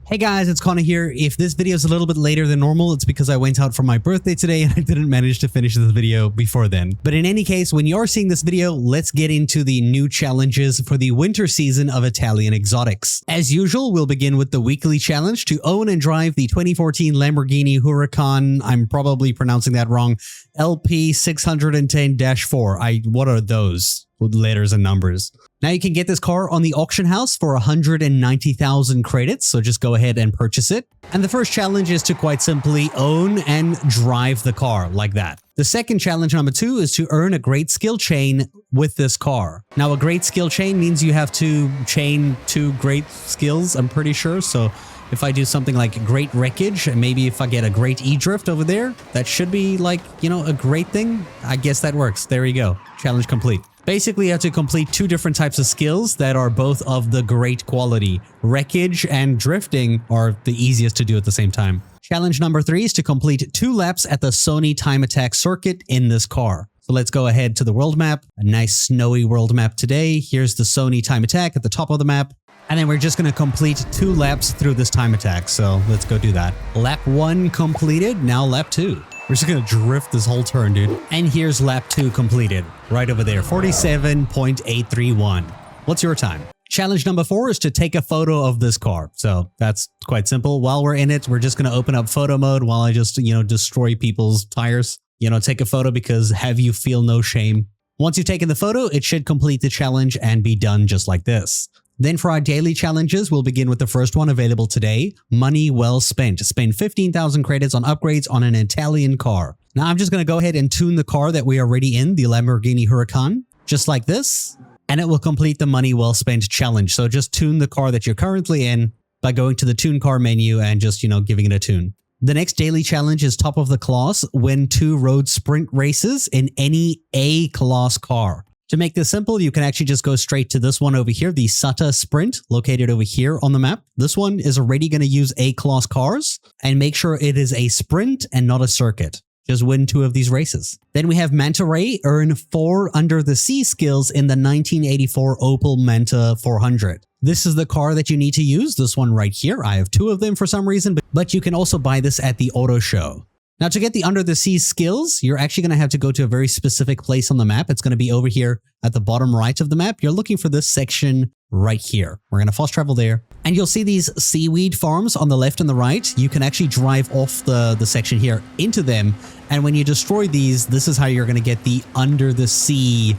Hey guys, it's Connor here. If this video is a little bit later than normal, it's because I went out for my birthday today and I didn't manage to finish this video before then. But in any case, when you're seeing this video, let's get into the new challenges for the winter season of Italian exotics. As usual, we'll begin with the weekly challenge to own and drive the 2014 Lamborghini Huracan, I'm probably pronouncing that wrong, LP610-4. What are those? With letters and numbers. Now you can get this car on the auction house for 190,000 credits, so just go ahead and purchase it. And the first challenge is to quite simply own and drive the car like that. The second challenge, number 2, is to earn a great skill chain with this car. Now a great skill chain means you have to chain 2 great skills, I'm pretty sure. So if I do something like great wreckage, and maybe if I get a great e-drift over there, that should be like, you know, a great thing. I guess that works. There you go. Challenge complete. Basically, you have to complete 2 different types of skills that are both of the great quality. Wreckage and drifting are the easiest to do at the same time. Challenge number 3 is to complete 2 laps at the Soni time attack circuit in this car. So let's go ahead to the world map. A nice snowy world map today. Here's the Soni time attack at the top of the map. And then we're just going to complete 2 laps through this time attack. So let's go do that. Lap 1 completed. Now lap 2. We're just going to drift this whole turn, dude. And here's lap 2 completed. Right over there. 47.831. What's your time? Challenge number 4 is to take a photo of this car. So that's quite simple. While we're in it, we're just going to open up photo mode while I just, destroy people's tires. Take a photo because have you feel no shame. Once you've taken the photo, it should complete the challenge and be done just like this. Then for our daily challenges, we'll begin with the first one available today. Money well spent. Spend 15,000 credits on upgrades on an Italian car. Now I'm just going to go ahead and tune the car that we are already in, the Lamborghini Huracan, just like this. And it will complete the money well spent challenge. So just tune the car that you're currently in by going to the tune car menu and just, giving it a tune. The next daily challenge is top of the class. Win 2 road sprint races in any A-class car. To make this simple, you can actually just go straight to this one over here, the Sutta Sprint, located over here on the map. This one is already going to use A-class cars, and make sure it is a sprint and not a circuit. Just win 2 of these races. Then we have Manta, earn 4 under the sea skills in the 1984 Opel Manta 400. This is the car that you need to use, this one right here. I have 2 of them for some reason, but you can also buy this at the auto show. Now, to get the under the sea skills, you're actually going to have to go to a very specific place on the map. It's going to be over here at the bottom right of the map. You're looking for this section right here. We're going to fast travel there. And you'll see these seaweed farms on the left and the right. You can actually drive off the section here into them. And when you destroy these, this is how you're going to get the under the sea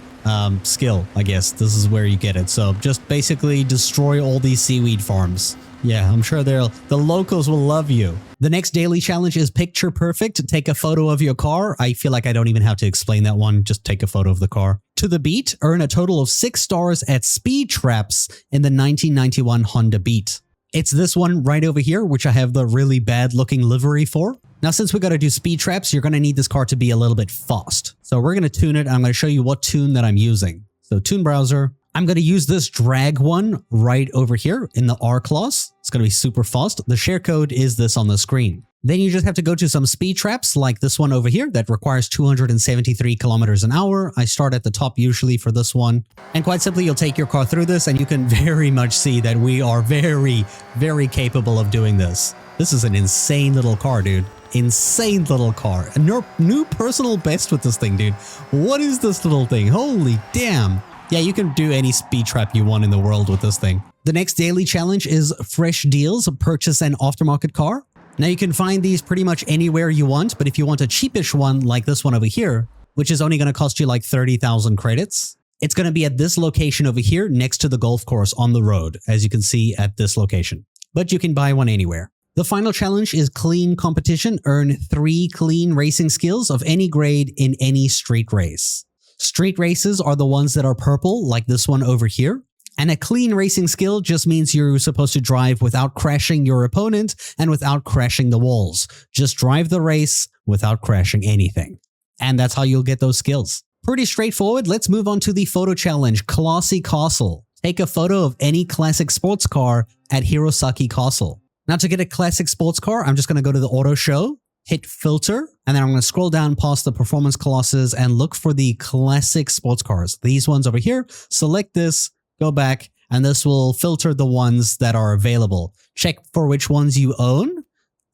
skill, I guess. This is where you get it. So just basically destroy all these seaweed farms. Yeah, I'm sure the locals will love you. The next daily challenge is picture perfect. Take a photo of your car. I feel like I don't even have to explain that one. Just take a photo of the car. To the Beat, earn a total of 6 stars at speed traps in the 1991 Honda Beat. It's this one right over here, which I have the really bad looking livery for. Now, since we got to do speed traps, you're going to need this car to be a little bit fast. So we're going to tune it. I'm going to show you what tune that I'm using. So tune browser. I'm going to use this drag one right over here in the R class. It's going to be super fast. The share code is this on the screen. Then you just have to go to some speed traps like this one over here that requires 273 kilometers an hour. I start at the top usually for this one. And quite simply, you'll take your car through this and you can very much see that we are very, very capable of doing this. This is an insane little car, dude. Insane little car. A new personal best with this thing, dude. What is this little thing? Holy damn. Yeah, you can do any speed trap you want in the world with this thing. The next daily challenge is fresh deals. Purchase an aftermarket car. Now you can find these pretty much anywhere you want, but if you want a cheapish one like this one over here, which is only going to cost you like 30,000 credits, it's going to be at this location over here next to the golf course on the road, as you can see at this location. But you can buy one anywhere. The final challenge is clean competition. Earn 3 clean racing skills of any grade in any street race. Street races are the ones that are purple, like this one over here. And a clean racing skill just means you're supposed to drive without crashing your opponent and without crashing the walls. Just drive the race without crashing anything. And that's how you'll get those skills. Pretty straightforward. Let's move on to the photo challenge, ClassyCastle. Take a photo of any classic sports car at Hirosaki Castle. Now to get a classic sports car, I'm just going to go to the auto show. Hit filter, and then I'm going to scroll down past the performance classes and look for the classic sports cars. These ones over here, select this, go back, and this will filter the ones that are available. check for which ones you own.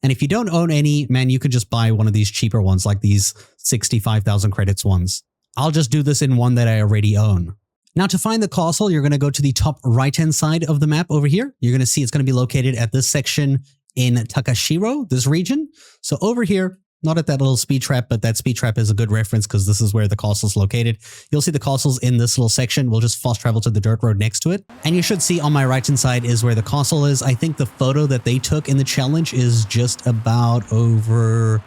And if you don't own any, man, you could just buy one of these cheaper ones, like these 65,000 credits ones. I'll just do this in one that I already own. Now to find the castle, you're going to go to the top right-hand side of the map over here. You're going to see it's going to be located at this section in Takashiro, this region. So over here, not at that little speed trap, but that speed trap is a good reference because this is where the castle's located. You'll see the castle's in this little section. We'll just fast travel to the dirt road next to it. And you should see on my right-hand side is where the castle is. I think the photo that they took in the challenge is just about over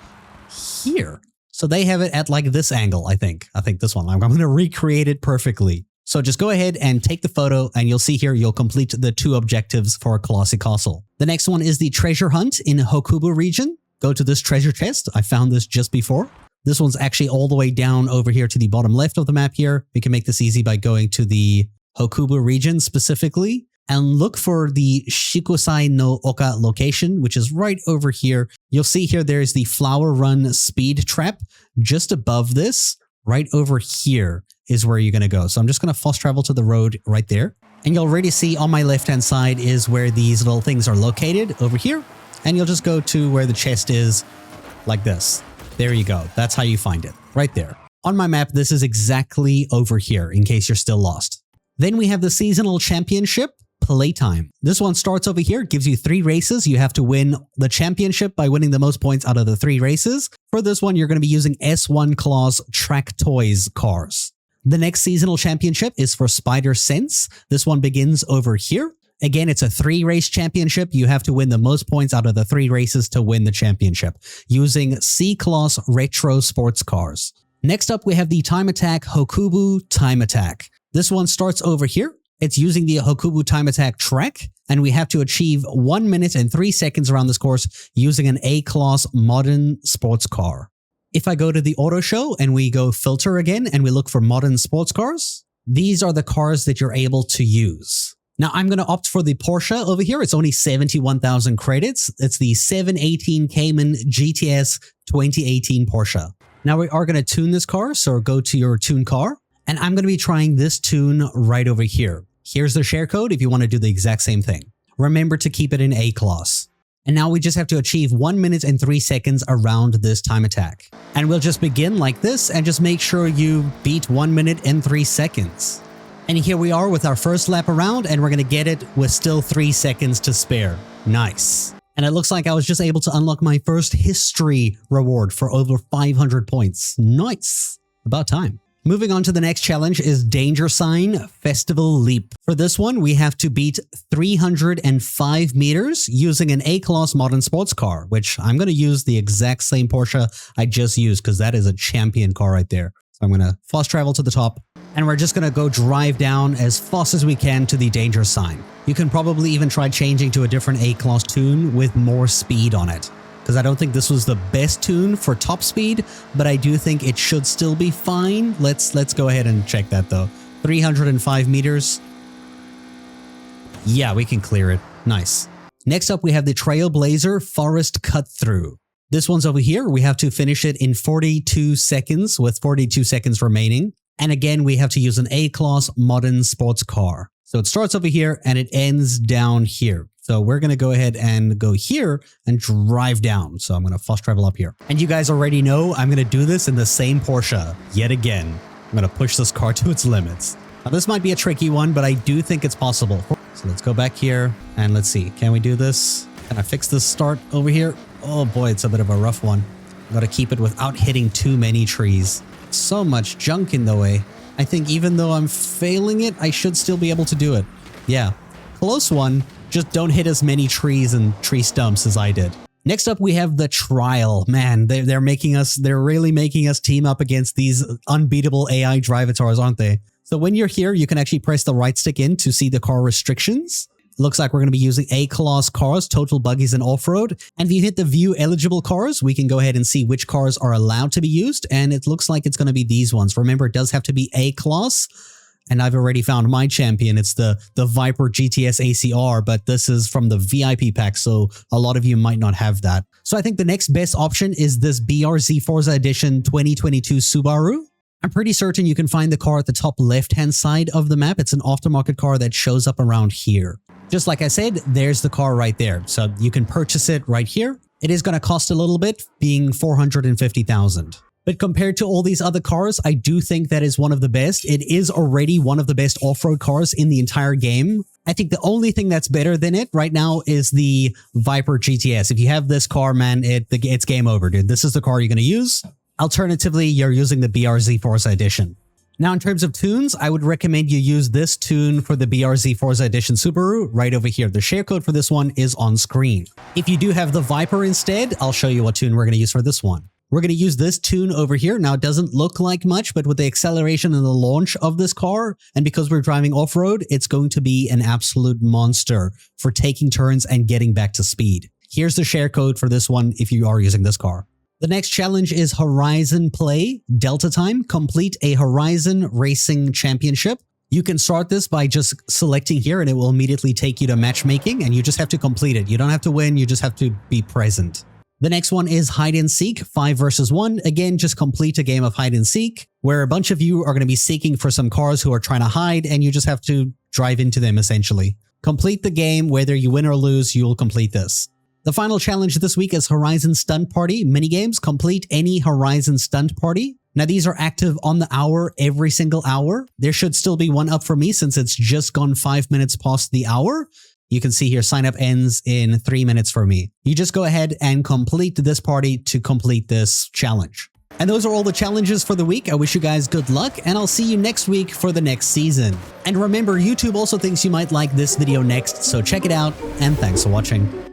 here. So they have it at like this angle, I think. I think this one. I'm going to recreate it perfectly. So just go ahead and take the photo and you'll see here you'll complete the 2 objectives for ClassyCastle. The next one is the treasure hunt in Hokubu region. Go to this treasure chest. I found this just before. This one's actually all the way down over here to the bottom left of the map here. We can make this easy by going to the Hokubu region specifically and look for the Shikusai no Oka location, which is right over here. You'll see here there's the Flower Run speed trap just above this. Right over here is where you're going to go. So I'm just going to fast travel to the road right there. And you'll already see on my left-hand side is where these little things are located over here. And you'll just go to where the chest is like this. There you go. That's how you find it right there. On my map, this is exactly over here in case you're still lost. Then we have the seasonal championship playtime. This one starts over here, gives you 3 races. You have to win the championship by winning the most points out of the 3 races. For this one, you're going to be using S1 class track toys cars. The next seasonal championship is for Spyder Sense. This one begins over here. Again, it's a 3-race championship. You have to win the most points out of the 3 races to win the championship using C-Class retro sports cars. Next up, we have the Time Attack Hokubu Time Attack. This one starts over here. It's using the Hokubu Time Attack track, and we have to achieve 1 minute and 3 seconds around this course using an A-Class modern sports car. If I go to the auto show and we go filter again and we look for modern sports cars, these are the cars that you're able to use. Now I'm going to opt for the Porsche over here. It's only 71,000 credits. It's the 718 Cayman GTS 2018 Porsche. Now we are going to tune this car. So go to your tune car and I'm going to be trying this tune right over here. Here's the share code if you want to do the exact same thing. Remember to keep it in A class. And now we just have to achieve 1 minute and 3 seconds around this time attack. And we'll just begin like this and just make sure you beat 1 minute and 3 seconds. And here we are with our first lap around and we're going to get it with still 3 seconds to spare. Nice. And it looks like I was just able to unlock my first history reward for over 500 points. Nice. About time. Moving on to the next challenge is Danger Sign Festival Leap. For this one, we have to beat 305 meters using an A-Class modern sports car, which I'm going to use the exact same Porsche I just used because that is a champion car right there. So I'm going to fast travel to the top and we're just going to go drive down as fast as we can to the danger sign. You can probably even try changing to a different A-Class tune with more speed on it, because I don't think this was the best tune for top speed, but I do think it should still be fine. Let's go ahead and check that though. 305 meters. Yeah, we can clear it. Nice. Next up, we have the Trailblazer Forest Cut Through. This one's over here. We have to finish it in 42 seconds with 42 seconds remaining. And again, we have to use an A-Class modern sports car. So it starts over here and it ends down here. So we're going to go ahead and go here and drive down. So I'm going to fast travel up here. And you guys already know I'm going to do this in the same Porsche yet again. I'm going to push this car to its limits. Now this might be a tricky one, but I do think it's possible. So let's go back here and let's see. Can we do this? Can I fix this start over here? Oh boy, it's a bit of a rough one. I've got to keep it without hitting too many trees. So much junk in the way. I think even though I'm failing it, I should still be able to do it. Yeah, close one. Just don't hit as many trees and tree stumps as I did. Next up, we have the trial. Man, they're really making us team up against these unbeatable AI drivatars, aren't they? So when you're here, you can actually press the right stick in to see the car restrictions. Looks like we're going to be using A-Class cars, total buggies, and off-road. And if you hit the view eligible cars, we can go ahead and see which cars are allowed to be used. And it looks like it's going to be these ones. Remember, it does have to be A-Class. And I've already found my champion. It's the Viper GTS ACR, but this is from the VIP pack, so a lot of you might not have that. So I think the next best option is this BRZ Forza Edition 2022 Subaru. I'm pretty certain you can find the car at the top left-hand side of the map. It's an aftermarket car that shows up around here. Just like I said, there's the car right there. So you can purchase it right here. It is going to cost a little bit, being 450,000. But compared to all these other cars, I do think that is one of the best. It is already one of the best off-road cars in the entire game. I think the only thing that's better than it right now is the Viper GTS. If you have this car, man, it's game over, dude. This is the car you're going to use. Alternatively, you're using the BRZ Forza Edition. Now, in terms of tunes, I would recommend you use this tune for the BRZ Forza Edition Subaru right over here. The share code for this one is on screen. If you do have the Viper instead, I'll show you what tune we're going to use for this one. We're going to use this tune over here. Now, it doesn't look like much, but with the acceleration and the launch of this car, and because we're driving off-road, it's going to be an absolute monster for taking turns and getting back to speed. Here's the share code for this one if you are using this car. The next challenge is Horizon Play Delta Time. Complete a Horizon Racing Championship. You can start this by just selecting here and it will immediately take you to matchmaking and you just have to complete it. You don't have to win, you just have to be present. The next one is Hide and Seek 5 versus 1. Again, just complete a game of Hide and Seek where a bunch of you are going to be seeking for some cars who are trying to hide and you just have to drive into them essentially. Complete the game, whether you win or lose, you'll complete this. The final challenge this week is Horizon Stunt Party minigames. Complete any Horizon Stunt Party. Now, these are active on the hour, every single hour. There should still be one up for me since it's just gone 5 minutes past the hour. You can see here, sign up ends in 3 minutes for me. You just go ahead and complete this party to complete this challenge. And those are all the challenges for the week. I wish you guys good luck, and I'll see you next week for the next season. And remember, YouTube also thinks you might like this video next, so check it out, and thanks for watching.